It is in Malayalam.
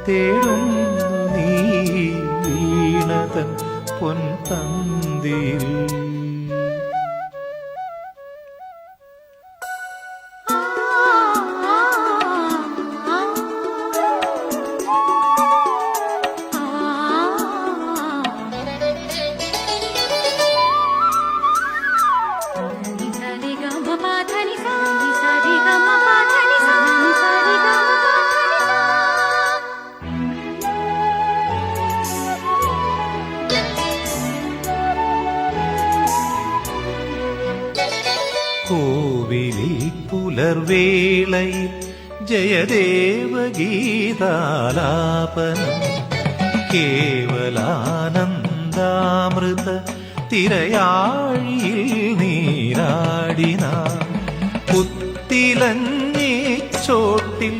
തേടുന്നു നീ വീണതൻ പൊൻതന്തിയിൽ. കോവിലിൽ പുലർവേളയിൽ ജയദേവഗീതാലാപനം കേവലാനന്ദാമൃത തിരയാഴിയിൽ നീരാടിനാം. പുത്തിലഞ്ഞി ചോട്ടിൽ